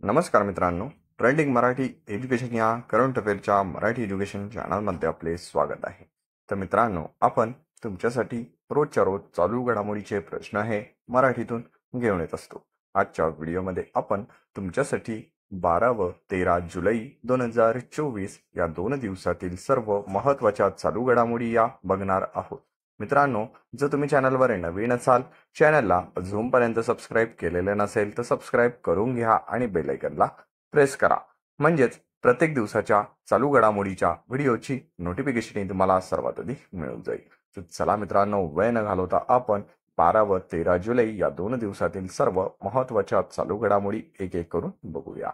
नमस्कार मित्रांनो, trending Marathi education या करंट अफेअरच्या मराठी एज्युकेशन चॅनलमध्ये आपले स्वागत आहे. तर मित्रांनो, आपण तुमच्यासाठी रोजच्या रोज चालू घडामोडीचे प्रश्न हे मराठीतून घेऊन येत असतो. आजच्या व्हिडिओमध्ये आपण तुमच्यासाठी 12 व 13 जुलै 2024 या 2 दिवसातील सर्व महत्त्वाच्या चालू घडामोडी या बघणार आहोत. मित्रांनो, जर तुम्ही चॅनलवर नवीन असाल, चॅनलला अजूनपर्यंत सबस्क्राईब केलेले नसेल तर सबस्क्राईब करून घ्या आणि बेल आयकॉनला प्रेस करा. म्हणजेच प्रत्येक दिवसाच्या चालू घडामोडीच्या व्हिडिओची नोटिफिकेशन तुम्हाला सर्वात आधी मिळून जाईल. तर चला मित्रांनो, वेळ न घालवता आपण 12 व 13 जुलै या 2 दिवसातील सर्व महत्त्वाच्या चालू घडामोडी एक एक करून बघूया.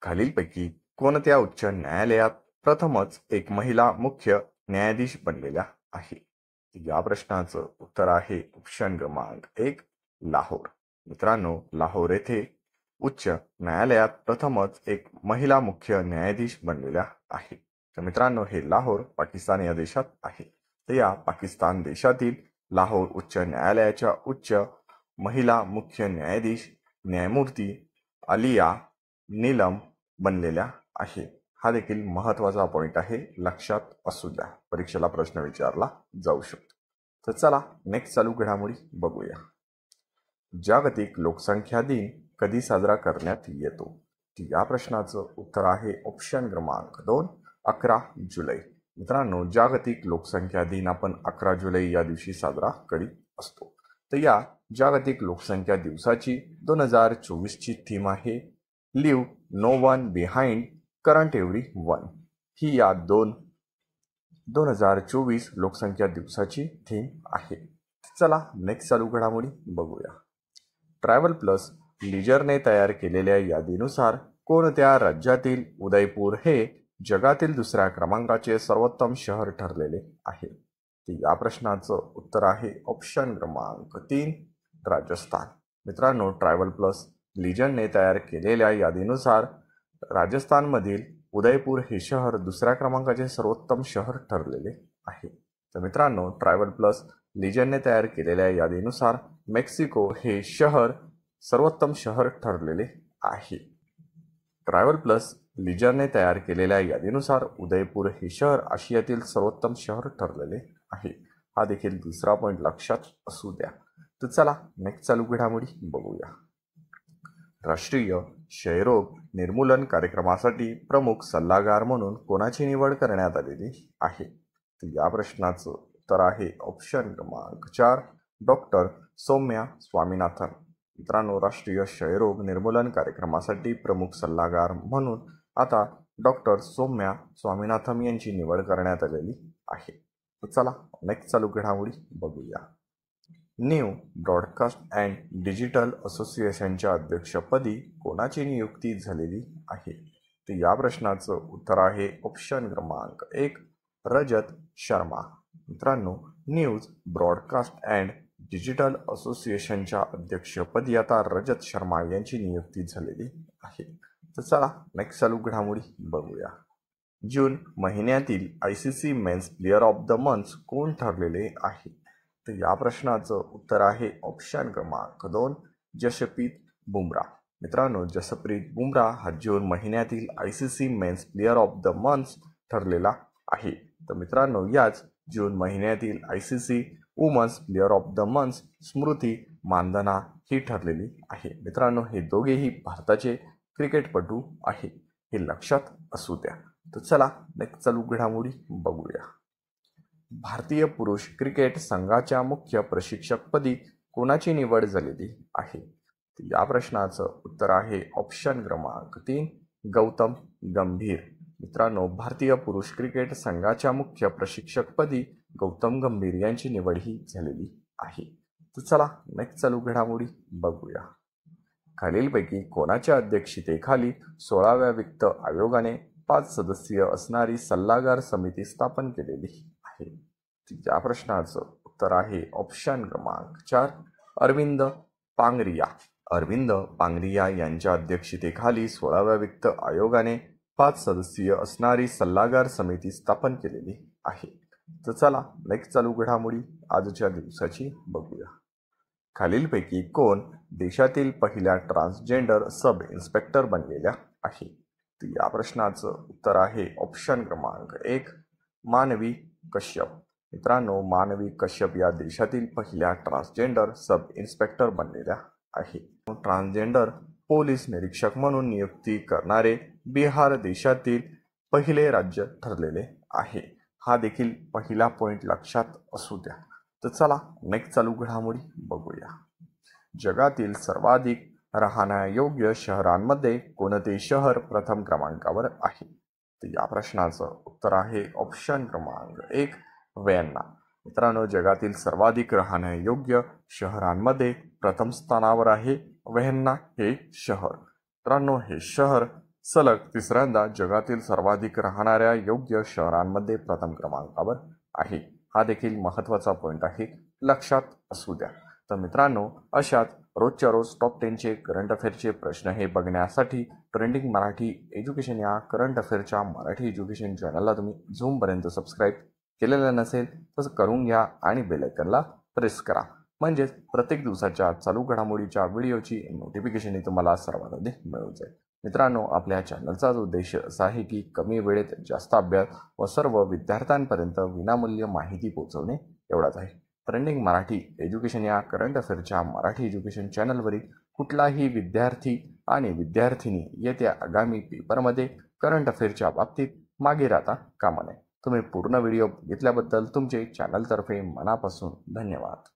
खालीलपैकी कोणत्या उच्च न्यायालयात प्रथमच एक महिला मुख्य न्यायाधीश बनलेल्या आहे? या प्रश्नाचं उत्तर आहे ऑप्शन क्रमांक 1, लाहोर. मित्रांनो, लाहोर येथे उच्च न्यायालयात प्रथमच एक महिला मुख्य न्यायाधीश बनलेल्या आहे. तर मित्रांनो, हे लाहोर पाकिस्तान या देशात आहे. तर या पाकिस्तान देशातील लाहोर उच्च न्यायालयाच्या उच्च महिला मुख्य न्यायाधीश न्यायमूर्ती आलिया नीलम बनलेल्या आहे. हा देखील महत्त्वाचा पॉईंट आहे, लक्षात असू द्या, परीक्षेला प्रश्न विचारला जाऊ शकतो. तर चला नेक्स्ट चालू घडामोडी बघूया. जागतिक लोकसंख्या दिन कधी साजरा करण्यात येतो? या प्रश्नाचं उत्तर आहे ऑप्शन क्रमांक 2, 11 जुलै. मित्रांनो, जागतिक लोकसंख्या दिन आपण 11 जुलै या दिवशी साजरा करीत असतो. तर या जागतिक लोकसंख्या दिवसाची 2024ची थीम आहे leave no one behind count everyone. ही या 2024 लोकसंख्या दिवसाची थीम आहे. चला नेक्स्ट चालू घडामोडी बघूया. ट्रॅव्हल प्लस लीजरने तयार केलेल्या यादीनुसार कोणत्या राज्यातील उदयपूर हे जगातील दुसऱ्या क्रमांकाचे सर्वोत्तम शहर ठरलेले आहे? या प्रश्नाचं उत्तर आहे ऑप्शन क्रमांक 3, राजस्थान. मित्रांनो, ट्रॅव्हल प्लस लीजरने तयार केलेल्या यादीनुसार राजस्थानमधील उदयपूर हे शहर दुसऱ्या क्रमांकाचे सर्वोत्तम शहर ठरलेले आहे. तर मित्रांनो, ट्रॅव्हल प्लस लीजरने तयार केलेल्या यादीनुसार मेक्सिको हे शहर सर्वोत्तम शहर ठरलेले आहे. ट्रॅव्हल प्लस लीजरने तयार केलेल्या यादीनुसार उदयपूर हे शहर आशियातील सर्वोत्तम शहर ठरलेले आहे. हा देखील दुसरा पॉईंट लक्षात असू द्या. तर चला नेक्स्ट चालू घडामोडी बघूया. राष्ट्रीय क्षयरोग निर्मूलन कार्यक्रमासाठी प्रमुख सल्लागार म्हणून कोणाची निवड करण्यात आलेली आहे? तर या प्रश्नाचं उत्तर आहे ऑप्शन क्रमांक 4, डॉक्टर सौम्या स्वामीनाथन. मित्रांनो, राष्ट्रीय क्षयरोग निर्मूलन कार्यक्रमासाठी प्रमुख सल्लागार म्हणून आता डॉक्टर सौम्या स्वामीनाथन यांची निवड करण्यात आलेली आहे. तर चला नेक्स्ट चालू घडामोडी बघूया. न्यू ब्रॉडकास्ट अँड डिजिटल असोसिएशनच्या अध्यक्षपदी कोणाची नियुक्ती झालेली आहे? तर या प्रश्नाचं उत्तर आहे ऑप्शन क्रमांक 1, रजत शर्मा. मित्रांनो, न्यूज ब्रॉडकास्ट अँड डिजिटल असोसिएशनच्या अध्यक्षपदी आता रजत शर्मा यांची नियुक्ती झालेली आहे. तर चला नेक्स्ट चालू घडामोडी बघूया. जून महिन्यातील ICC men's player of the month कोण ठरलेले आहे? तर या प्रश्नाचं उत्तर आहे ऑप्शन क्रमांक 2, जसप्रीत बुमराह. मित्रांनो, जसप्रीत बुमराह हा जून महिन्यातील ICC men's player of the month ठरलेला आहे. तर मित्रांनो, याच जून महिन्यातील ICC women's player of the month Smriti Mandhana ही ठरलेली आहे. मित्रांनो, हे दोघेही भारताचे क्रिकेटपटू आहे, हे लक्षात असू द्या. तर चला नेक्स्ट चालू घडामोडी बघूया. भारतीय पुरुष क्रिकेट संघाच्या मुख्य प्रशिक्षकपदी कोणाची निवड झालेली आहे? या प्रश्नाचं उत्तर आहे ऑप्शन क्रमांक 3, गौतम गंभीर. मित्रांनो, भारतीय पुरुष क्रिकेट संघाच्या मुख्य प्रशिक्षकपदी गौतम गंभीर यांची निवड ही झालेली आहे. तर चला नेक्स्ट चालू घडामोडी बघूया. खालीलपैकी कोणाच्या अध्यक्षतेखाली 16व्या वित्त आयोगाने 5 सदस्यीय असणारी सल्लागार समिती स्थापन केलेली आहे? या प्रश्नाचं उत्तर आहे ऑप्शन क्रमांक 4, अरविंद पांगरिया. अरविंद पांगरिया यांच्या अध्यक्षतेखाली 16व्या वित्त आयोगाने 5 सदस्यीय असणारी सल्लागार समिती स्थापन केलेली आहे. तर चला नेक्स्ट चालू घडामोडी आजच्या दिवसाची बघूया. खालीलपैकी कोण देशातील पहिल्या ट्रान्सजेंडर सब इन्स्पेक्टर बनलेल्या आहे? तर या प्रश्नाचं उत्तर आहे ऑप्शन क्रमांक 1 मानवी कश्यप. मित्रांनो, मानवी कश्यप या देशातील पहिल्या ट्रान्सजेंडर सब इन्स्पेक्टर बनलेल्या आहे. ट्रान्सजेंडर पोलीस निरीक्षक म्हणून नियुक्ती करणारे बिहार देशातील पहिले राज्य ठरलेले आहे. हा देखील पहिला पॉइंट लक्षात असू द्या. तर चला नेक्स्ट चालू घडामोडी बघूया. जगातील सर्वाधिक राहण्यायोग्य शहरांमध्ये कोणते शहर प्रथम क्रमांकावर आहे? तर या प्रश्नाचं उत्तर आहे ऑप्शन क्रमांक 1 व्हिएन्ना. मित्रांनो, जगातील सर्वाधिक राहण्यायोग्य शहरांमध्ये प्रथम स्थानावर आहे व्हिएन्ना हे शहर. मित्रांनो, हे शहर सलग तिसऱ्यांदा जगातील सर्वाधिक राहणाऱ्या योग्य शहरांमध्ये प्रथम क्रमांकावर आहे. हा देखील महत्त्वाचा पॉईंट आहे, लक्षात असू द्या. तर मित्रांनो, अशाच रोजच्या रोज टॉप 10चे करंट अफेअरचे प्रश्न हे बघण्यासाठी ट्रेंडिंग मराठी एज्युकेशन या करंट अफेअरच्या मराठी एज्युकेशन चॅनलला तुम्ही झूमपर्यंत सबस्क्राईब केलेलं नसेल तर करून घ्या आणि बेल आयकॉनला प्रेस करा. म्हणजेच प्रत्येक दिवसाच्या चालू घडामोडीच्या व्हिडिओची नोटिफिकेशन तुम्हाला सर्वात आधी मिळून जाईल. मित्रांनो, आपल्या चॅनलचाच उद्देश असा आहे की कमी वेळेत जास्त अभ्यास व सर्व विद्यार्थ्यांपर्यंत विनामूल्य माहिती पोहोचवणे एवढाच आहे. ट्रेंडिंग मराठी एज्युकेशन या करंट अफेअरच्या मराठी एज्युकेशन चॅनलवरील कुठलाही विद्यार्थी आणि विद्यार्थिनी येत्या आगामी पेपरमध्ये करंट अफेअरच्या बाबतीत मागे राहता कामा नये. तुम्ही पूर्ण व्हिडिओ बघितल्याबद्दल तुमचे चॅनलतर्फे मनापासून धन्यवाद.